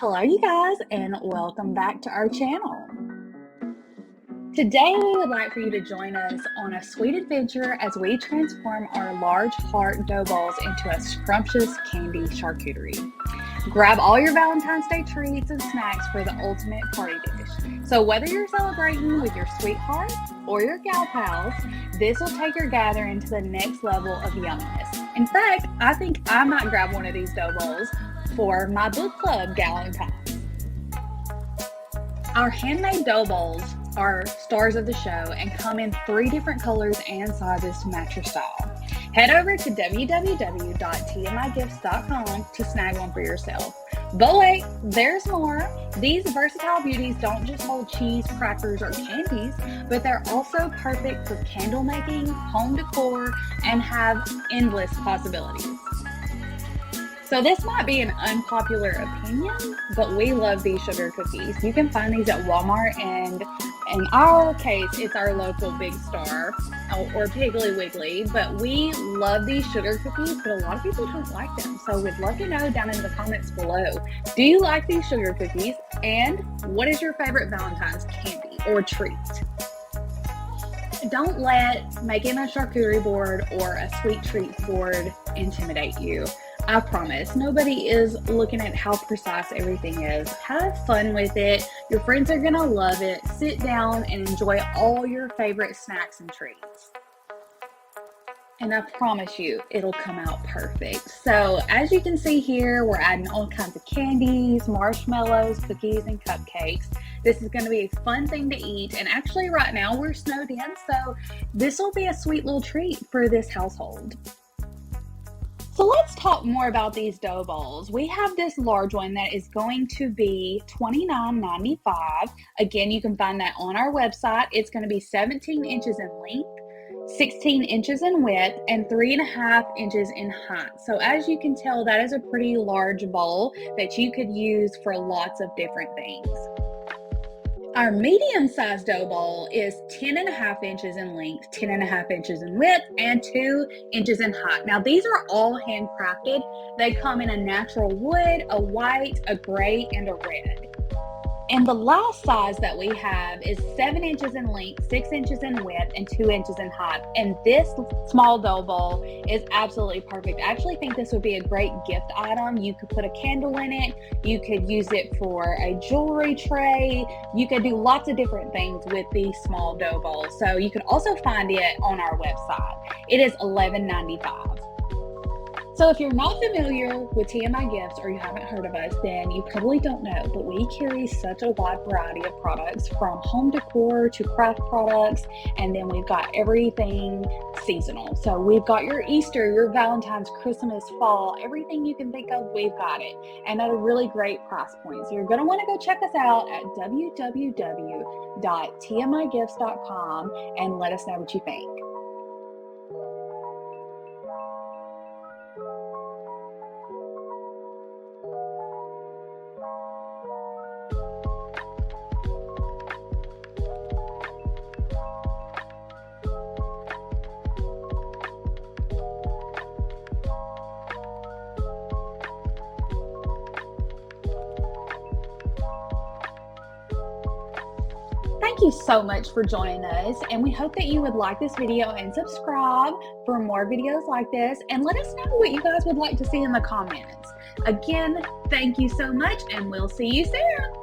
Hello, you guys, and welcome back to our channel. Today, we would like for you to join us on a sweet adventure as we transform our large heart dough balls into a scrumptious candy charcuterie. Grab all your Valentine's Day treats and snacks for the ultimate party dish. So whether you're celebrating with your sweetheart or your gal pals, this will take your gathering to the next level of yumminess. In fact, I think I might grab one of these dough balls for my book club Valentine. Our handmade dough balls are stars of the show and come in 3 different colors and sizes to match your style. Head over to www.tmigifts.com to snag one for yourself. But wait, there's more. These versatile beauties don't just hold cheese, crackers, or candies, but they're also perfect for candle making, home decor, and have endless possibilities. So this might be an unpopular opinion, but we love these sugar cookies. You can find these at Walmart, and in our case, it's our local Big Star or Piggly Wiggly, but we love these sugar cookies, but a lot of people don't like them. So we'd love to know down in the comments below, do you like these sugar cookies? And what is your favorite Valentine's candy or treat? Don't let making a charcuterie board or a sweet treats board intimidate you. I promise, nobody is looking at how precise everything is. Have fun with it. Your friends are gonna love it. Sit down and enjoy all your favorite snacks and treats. And I promise you, it'll come out perfect. So as you can see here, we're adding all kinds of candies, marshmallows, cookies, and cupcakes. This is gonna be a fun thing to eat. And actually right now we're snowed in, so this will be a sweet little treat for this household. So let's talk more about these dough balls. We have this large one that is going to be $29.95. Again, you can find that on our website. It's going to be 17 inches in length, 16 inches in width, and 3.5 inches in height. So as you can tell, that is a pretty large bowl that you could use for lots of different things. Our medium-sized dough ball is 10.5 inches in length, 10.5 inches in width, and 2 inches in height. Now, these are all handcrafted. They come in a natural wood, a white, a gray, and a red. And the last size that we have is 7 inches in length, 6 inches in width, and 2 inches in height. And this small dough ball is absolutely perfect. I actually think this would be a great gift item. You could put a candle in it. You could use it for a jewelry tray. You could do lots of different things with these small dough balls. So you can also find it on our website. It is $11.95. So if you're not familiar with TMI Gifts or you haven't heard of us, then you probably don't know, but we carry such a wide variety of products from home decor to craft products, and then we've got everything seasonal. So we've got your Easter, your Valentine's, Christmas, fall, everything you can think of, we've got it, and at a really great price point. So you're going to want to go check us out at www.tmigifts.com and let us know what you think. Thank you so much for joining us, and we hope that you would like this video and subscribe for more videos like this, and let us know what you guys would like to see in the comments. Again, thank you so much, and we'll see you soon.